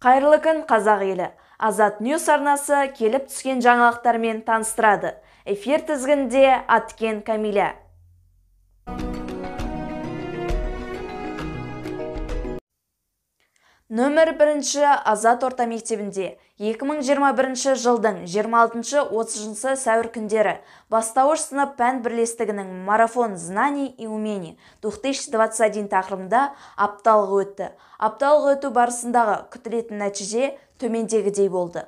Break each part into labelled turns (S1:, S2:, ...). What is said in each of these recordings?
S1: Қайырлы күн, қазақ елі. Азат Ньюс арнасы келіп түскен жаңалықтармен таныстырады. Эфир тізгінде Аткен Камиля. Нөмір 1 Азат орта мектебінде 2021 жылдың 26-30 сәуір күндері бастауыш сынып пән бірлестігінің марафон знаний и умений 2021 тақырыбында апталық өтті. Апталық өту барысындағы күтілетін нәтиже төмендегідей болды.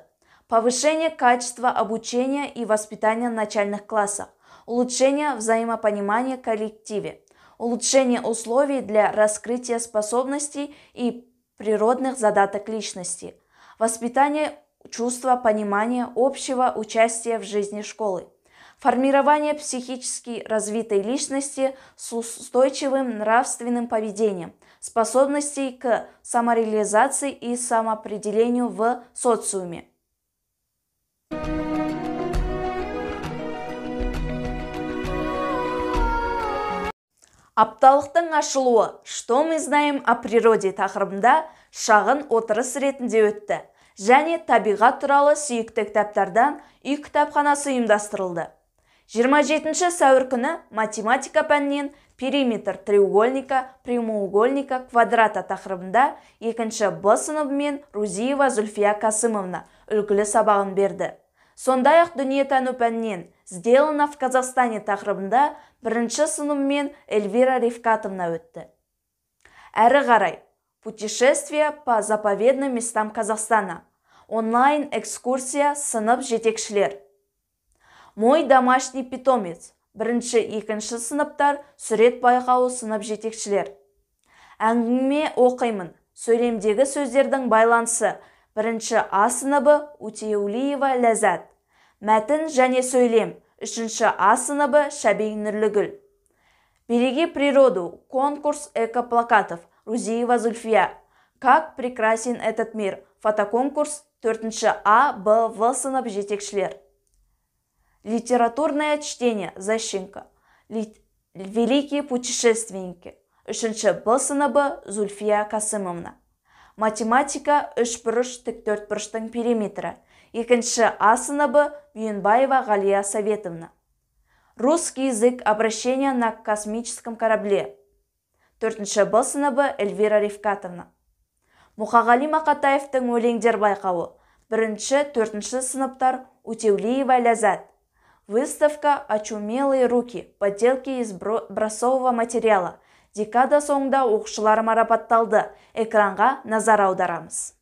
S1: Повышение качества обучения и воспитания в начальных классах, улучшение взаимопонимания в коллективе, улучшение условий для раскрытия способностей и природных задаток личности, воспитание чувства понимания общего участия в жизни школы, формирование психически развитой личности с устойчивым нравственным поведением, способностей к самореализации и самоопределению в социуме. Апталықтың ашылуы «Что мы знаем о природе» тақырыбында шағын отырыс ретінде өтті. Және табиғат туралы сүйікті кітаптардан үй кітапханасы ұйымдастырылды. 27 сәуір күні математика пәнінен периметр треугольника, прямоугольника, квадрата тақырыбында 2 Б сыныбымен Рузиева Зульфия Касымовна үлгілі сабағын берді. Сондай-ақ дүниетану пәнінен «Сделано в Казахстане» тақырыбында 1 сыныбымен Эльвира Рифкатовна өтті. Әрі қарай «Путешествие по заповедным местам Казахстана», онлайн-экскурсия сынып жетекшілер. «Мой домашний питомец», 1-2 сыныптар сурет байқауы сынып жетекшілер. «Әңгіме оқимын», сөйлемдегі сөздердің байланысы 1 А сыныбы Утеулиева Ләззат. Мәтін және сөйлем 3 А сыныбы Шәбей Нұрлыгүл. «Береги природу», конкурс экоплакатов Рузиева Зульфия. «Как прекрасен этот мир», фотоконкурс 4 А, Б, В сынып жетекшілер. «Литературное чтение» Защенко. «Великие путешественники» 3 Б сыныбы Зульфия Касымовна. Математика 3 бұрыш тік 4 бұрыштың периметрі 2 А сыныбы Бүйенбаева Галия Советовна. «Русский язык обращения на космическом корабле» 4 Б сыныбы Эльвира Рифкатовна. Мұқағали Мақатаевтың өлеңдер байқауы 1-4 сыныптар Утеулиева Ләззат. Выставка «Очумелые руки», поделки из бросового материала. Декада соңында оқушылар марапатталды. Экранға назар аударамыз.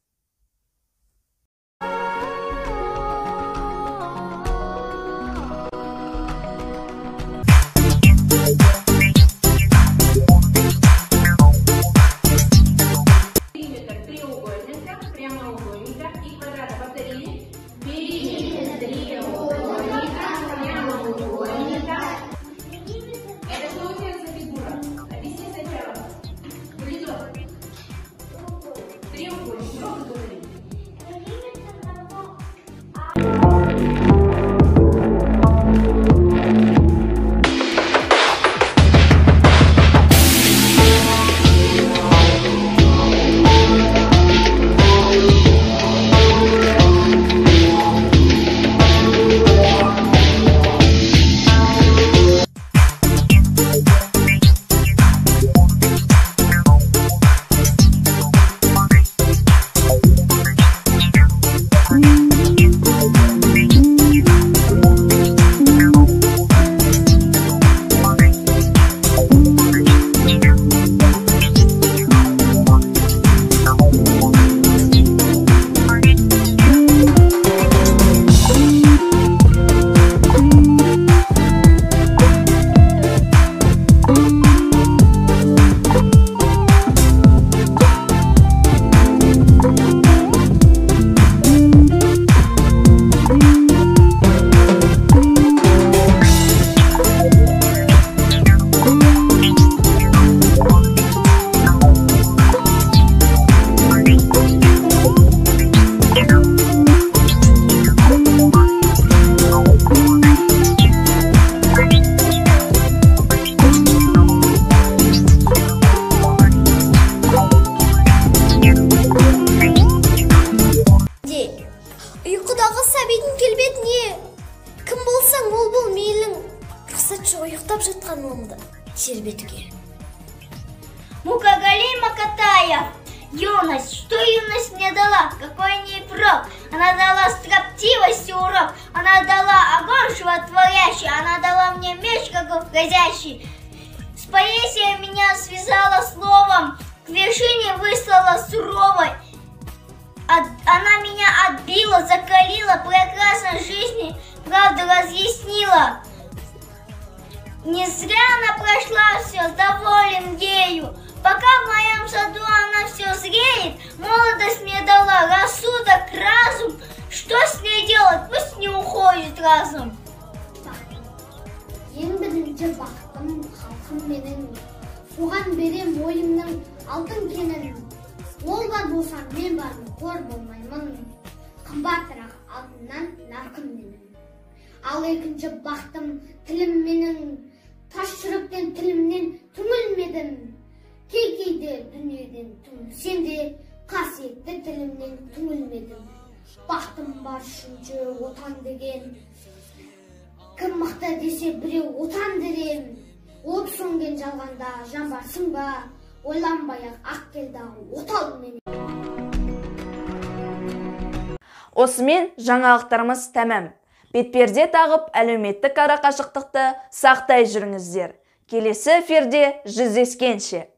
S2: Периметр треугольника, прямоугольника и квадрата. Повторили. Периметр треугольника, прямоугольника. Это что у тебя за фигура? Объясни сначала. Горизонт. Треугольник.
S3: ұйықтап жатқанымды тербетуге.
S4: Мукагалей Макатаев. Юность. Что юность мне дала? Какой не прок? Она дала строптивость и урок. Она дала огонь животворящий. Она дала мне меч, как входящий. С поэзией меня связала словом. К вершине выслала суровой. Она меня отбила, закалила. Прекрасной жизни правду разъяснила. Не зря она прошла все, доволен ею. Пока в моем саду она все зреет, молодость мне дала, рассудок, разум. Что с ней делать? Пусть не уходит разум.
S3: Ең бірінші бақытым халқым менің, соған берем ойымның алтын кенін. Ол бар болсам мен бармын, қор болмаймын, қымбатырақ алтыннан нарқым менің. Ал екінші бақытым тілім менің, тас жүректен тілімнен түңілмедім. Кейде дүниеден түңілсем қасиетті тілімнен түңілмедім. Бақытым бар үшінші отан деген. Кім мықты десе біреу отан дерем. От сөнген жалғанда жан барсың ба, ойланбай-ақ ақ келді отал менен.
S1: Осымен жаңалықтарымыз тәмам. Бетперде тағып әлеуметтік арақашықтықты сақтай жүріңіздер. Келесі эфирде жүздескенше.